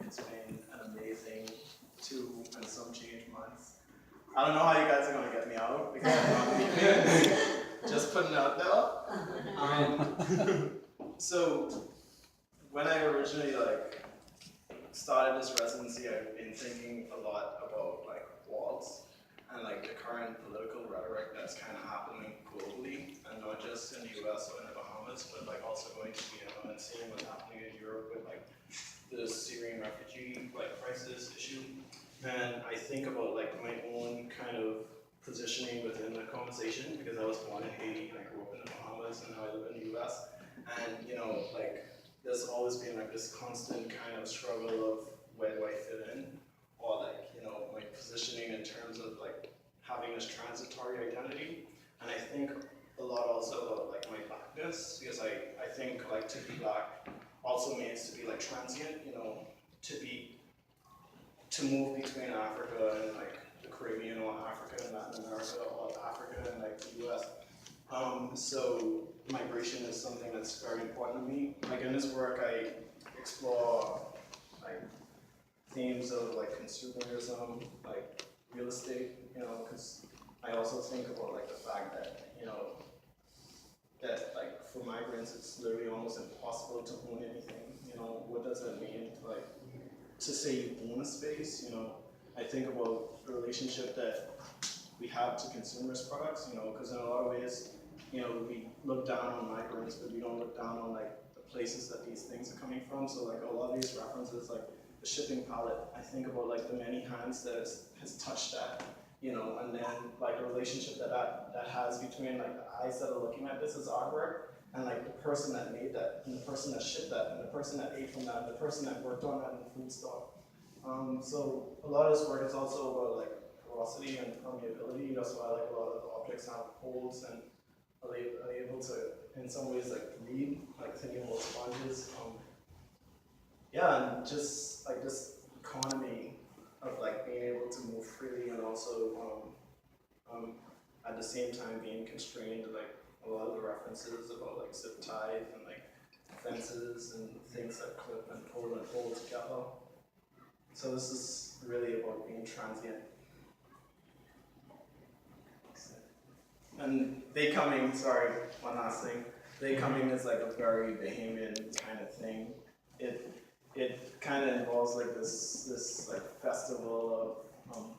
it's been an amazing 2 and some change months. I don't know how you guys are going to get me out because I'm not leaving. Just putting it out there. So when I originally started this residency, I've been thinking a lot about walls and the current political rhetoric that's kind of happening globally, and not just in the US or in the Bahamas, but also going to Vienna and seeing what's happening in Europe with the Syrian refugee crisis issue. And I think about my own kind of positioning within the conversation, because I was born in Haiti and I grew up in the Bahamas and now I live in the US. And there's always been this constant kind of struggle of where do I fit in, or my positioning in terms of having this transitory identity. And I think a lot also about my blackness, because I think to be black also means to be transient, to move between Africa and the Caribbean, or Africa and Latin America, or Africa and the US. So migration is something that's very important to me. In this work, I explore themes of consumerism, real estate, because I also think about the fact that that for migrants it's literally almost impossible to own anything. What does that mean to say you own a space? I think about the relationship that we have to consumers products, because in a lot of ways, we look down on migrants, but we don't look down on the places that these things are coming from. So a lot of these references, the shipping pallet, I think about the many hands that has touched that, and then the relationship that has between the eyes that are looking at this as artwork, and the person that made that, and the person that shipped that, and the person that ate from that, and the person that worked on that in the food store. So a lot of this work is also about porosity and permeability. That's why a lot of the objects have holes and are able to, in some ways, breathe, thinking about sponges. Yeah, and just this economy of being able to move freely, and also at the same time being constrained to a lot of the references about zip ties and fences and things that clip and pull together. So this is really about being transient. And they coming, sorry, one last thing. They coming is a very Bahamian kind of thing. It kind of involves this festival of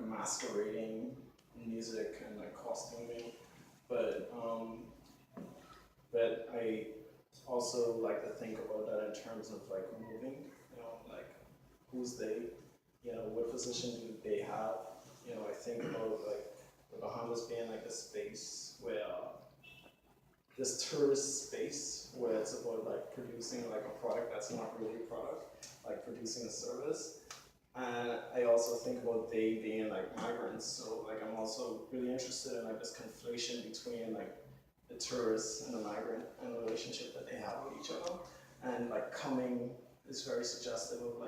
masquerading music and costuming, but I also like to think about that in terms of moving. Who's they? What position do they have? I think about the Bahamas being a space where this tourist space where it's about producing a product that's not really a product, producing a service. And I also think about they being migrants. So I'm also really interested in this conflation between the tourist and the migrant and the relationship that they have with each other. And coming is very suggestive of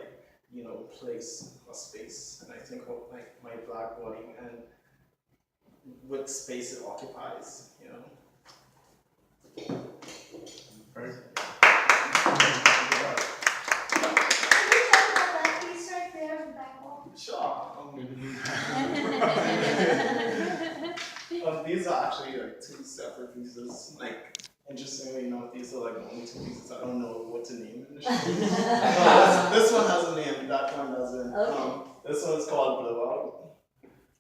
place or space. And I think about my black body and what space it occupies, Right. Sure. These are actually 2 separate pieces. Interestingly enough, these are the only 2 pieces I don't know what to name in the show. This one has a name, that one doesn't. Okay. This one's called Blowout.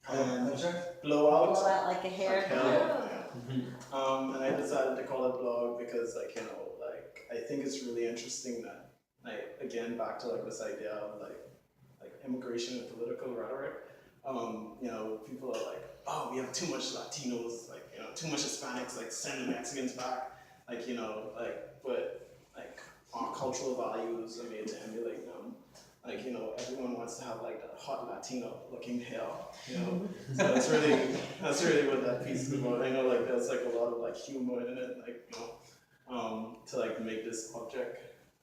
And Blowout. Blowout like a hair. And I decided to call it Blowout because I think it's really interesting that again back to this idea of immigration and political rhetoric. People are oh, we have too much Latinos, too much Hispanics, send the Mexicans back, but our cultural values are made to emulate them. Everyone wants to have that hot Latino looking hair, So that's really what that piece is about. I know there's a lot of humor in it, to make this object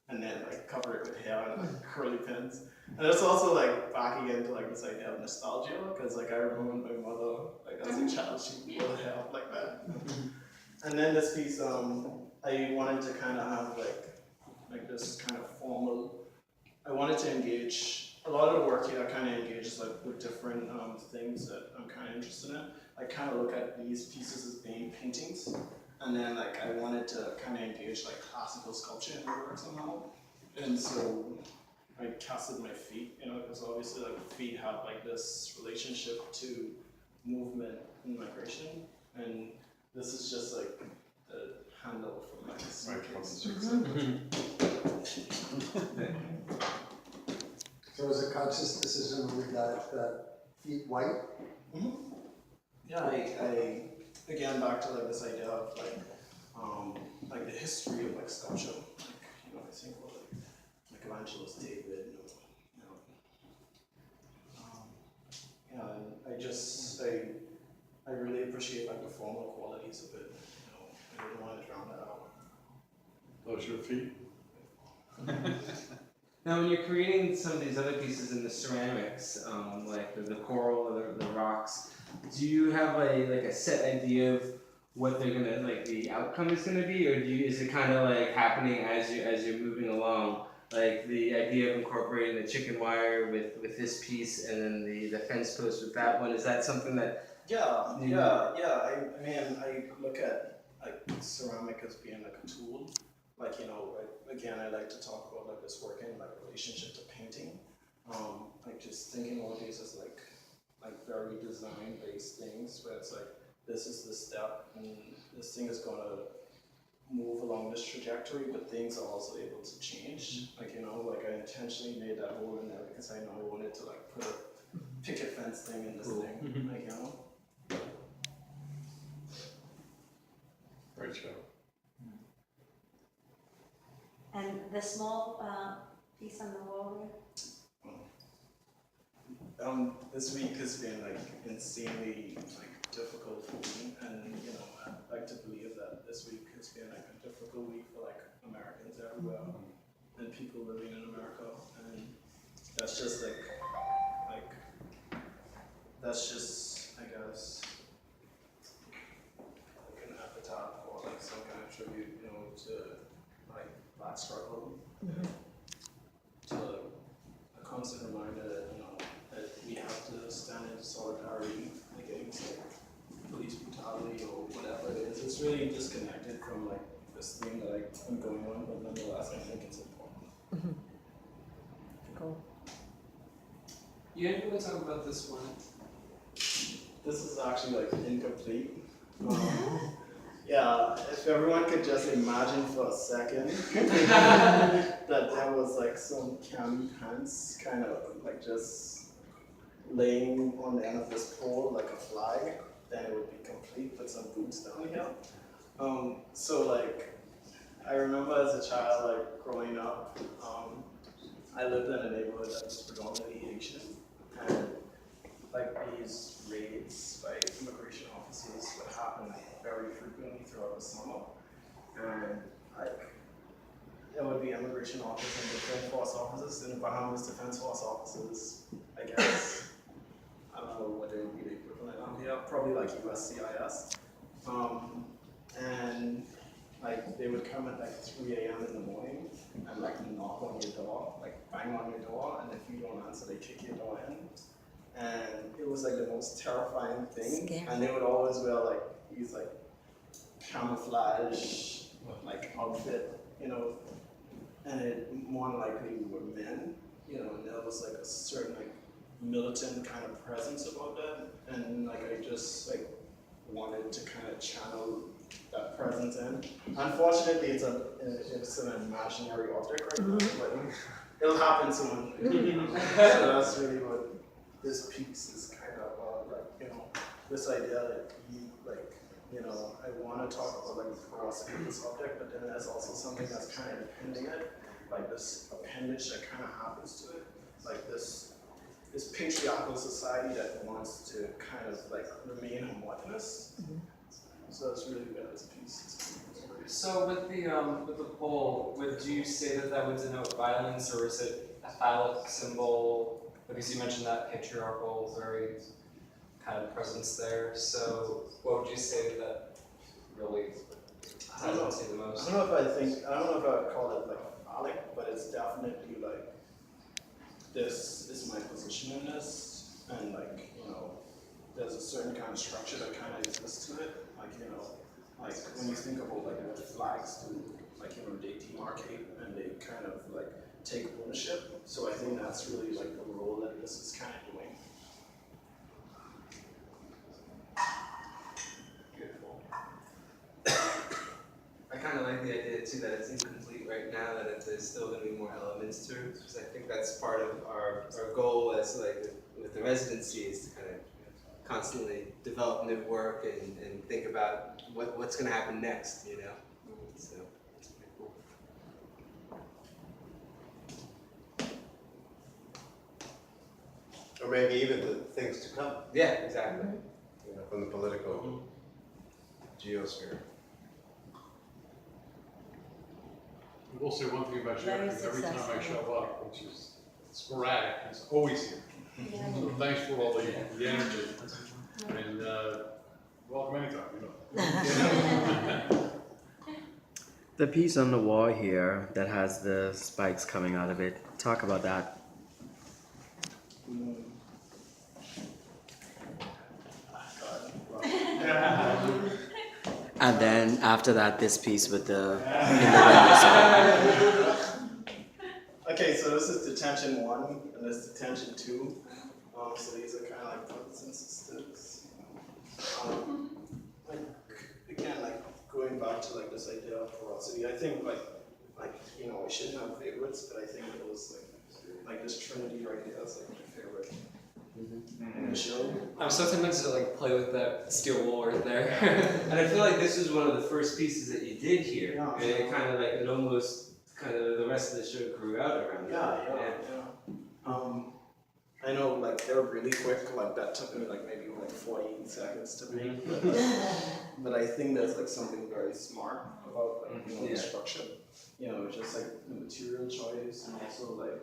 and then cover it with hair and curly pins. And it's also back again to this idea of nostalgia, because I remember my mother as a child, she wore hair up like that. And then this piece, I wanted to kind of have this kind of formal. I wanted wanted to engage, a lot of the work here kind of engages like with different things that I'm kind of interested in. I kind of look at these pieces as being paintings, and then like I wanted to kind of engage like classical sculpture in the work somehow. And so I casted my feet, because obviously like feet have like this relationship to movement and migration, and this is just like the handle for my suitcase. So was it a conscious decision to leave that feet white? Mm-hmm. Yeah, I again back to like this idea of like the history of like sculpture. Like, I think of like Evangelist David, and I really appreciate like the formal qualities of it. I didn't want to drown that out. Those your feet? Now, when you're creating some of these other pieces in the ceramics, like the coral or the rocks, do you have a set idea of what they're gonna the outcome is gonna be, or is it kind of like happening as you're moving along? Like the idea of incorporating the chicken wire with this piece, and then the fence post with that one. Is that something that? Yeah. I mean, I look at like ceramic as being like a tool. Like, again, I like to talk about like this work in like relationship to painting. Like just thinking about these as like very design-based things, where it's like this is the step, and this thing is gonna move along this trajectory, but things are also able to change. Like, I intentionally made that hole in there because I know I wanted to like put a picket fence thing in this thing. Great job. And the small piece on the wall This week has been like insanely difficult for me, and I like to believe that this week has been like a difficult week for like Americans everywhere and people living in America, and that's just that's just I guess like an epitaph or like some kind of tribute, to like Black struggle, to a constant reminder that that we have to stand in solidarity against police brutality or whatever it is. It's really disconnected from like this thing that I'm going on, but nonetheless I think it's important. Cool. You didn't really talk about this one. This is actually like incomplete. Yeah, if everyone could just imagine for a second that there was like some cami pants kind of like just laying on the end of this pole like a flag, then it would be complete with some boots down here. So like, I remember as a child like growing up, I lived in a neighborhood that was predominantly Asian, and like these raids by immigration officers would happen very frequently throughout the summer, and like there would be immigration officers and defense force officers. In the Bahamas, defense force officers, I guess. I don't know what they would be the equivalent of here, probably like USCIS. And like they would come at like 3 a.m. in the morning and like knock on your door, like bang on your door, and if you don't answer, they kick your door in. And it was like the most terrifying thing. Scary. And they would always wear like these like camouflage like outfit, and it more than likely were men, and there was like a certain like militant kind of presence about that, and like I just like wanted to kind of channel that presence in. Unfortunately, it's an imaginary object right now, but it'll happen soon. So that's really what this piece is kind of about, like, this idea that I want to talk about like the porosity of this object, but then there's also something that's kind of depending it, like this appendage that kind of happens to it, like this patriarchal society that wants to kind of like remain homogenous. So that's really where this piece is. So with the pole, would you say that would denote violence, or is it a phallic symbol? Because you mentioned that patriarchal very kind of presence there. So what would you say that really highlights you the most? I don't know if I would call it like phallic, but it's definitely like this is my position in this, and like, you know, there's a certain kind of structure that kind of exists to it. Like, you know, like when you think about like what flags do, like, you know, they demarcate and they kind of like take ownership. So I think that's really like the role that this is kind of doing. Beautiful. I kind of like the idea too that it's incomplete right now, that there's still going to be more elements to it, because I think that's part of our goal as like with the residency is to kind of constantly develop new work and think about what's going to happen next, you know? So it's pretty cool. Or maybe even the things to come, Yeah, exactly. you know, from the political geosphere. I will say one thing about Very Jeffrey, every time I successful. show up, which is sporadic, he's always here. So thanks for all the energy, and welcome anytime, you know. The piece on the wall here that has the spikes coming out of it, talk about that. And then after that, this piece with the in the window. Okay, so this is detention 1 and this is detention 2. So these are kind of like brothers and sisters. Like again, like going back to like this idea of porosity, I think like you know, I shouldn't have favorites, but I think it was like this trinity right here is like my favorite. In the show. I'm so tempted to like play with that steel wool right there. And I feel like this was one of the first pieces that you did here, Yeah. and it kind of like it almost kind of the rest of the show grew out around that. Yeah. I know like they're really quick, like that took me like maybe like 40 seconds to make, but I think there's like something very smart about like, you know, the structure, you know, just like the material choice and also like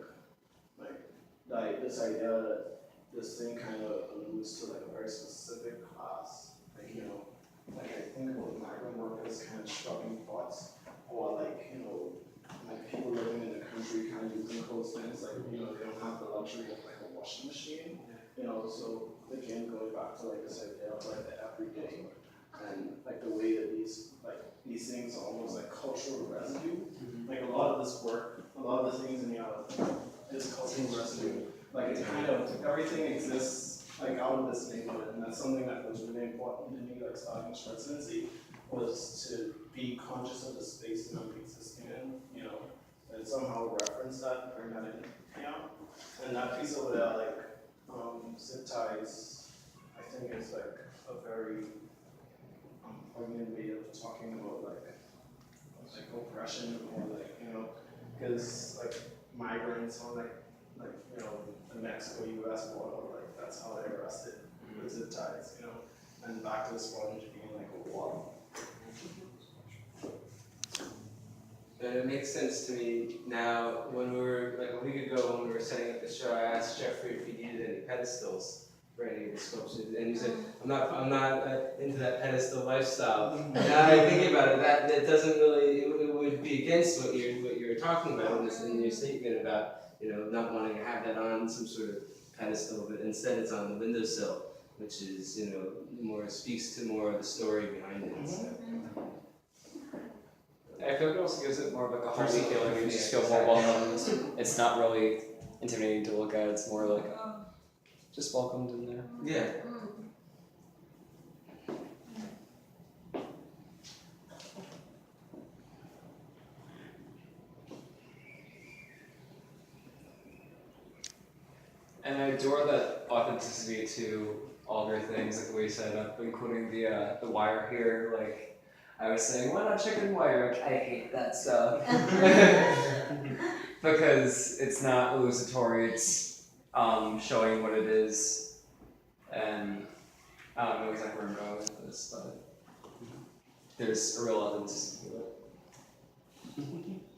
this idea that this thing kind of alludes to like a very specific class, like, you know, like I think about migrant workers kind of scrubbing pots, or like, you know, like people living in the country kind of using clothespins, like, you know, they don't have the luxury of like a washing machine, you know, so again, going back to like this idea of like the everyday, and like the way that these things are almost like cultural residue, like a lot of this work, a lot of the things in the is cultural residue, like it kind of, everything exists like out of this neighborhood, and that's something that was really important to me, like starting this residency, was to be conscious of the space that I'm existing in, you know, and somehow reference that, bring that in, you know, and that piece over there, like, zip ties, I think is like a very poignant way of talking about like oppression, or like, you know, because like migrants on like, you know, the Mexico-US border, like that's how they arrested with zip ties, you know, and back to the sponge being like a wall. And it makes sense to me now. When we were like a week ago, when we were setting up the show, I asked Jeffrey if he needed any pedestals for any of the sculptures, and he said, "I'm not into that pedestal lifestyle." Now I think about it, that doesn't really. It would be against what you're talking about in your statement about, you know, not wanting to have that on some sort of pedestal, but instead it's on the windowsill, which is, you know, more speaks to more of the story behind it. So. I feel like it also gives it more of like a homey Personal feeling. You just feel experience. more welcomed. It's not really intimidating to look at. It's more like, oh, just welcomed in there. Yeah. And I adore that authenticity to all of your things, like the way you set it up, including the wire here. Like I was saying, why not chicken wire? I hate that stuff because it's not illusory. It's showing what it is, and I don't know exactly where I'm going with this, but there's a real authenticity to it.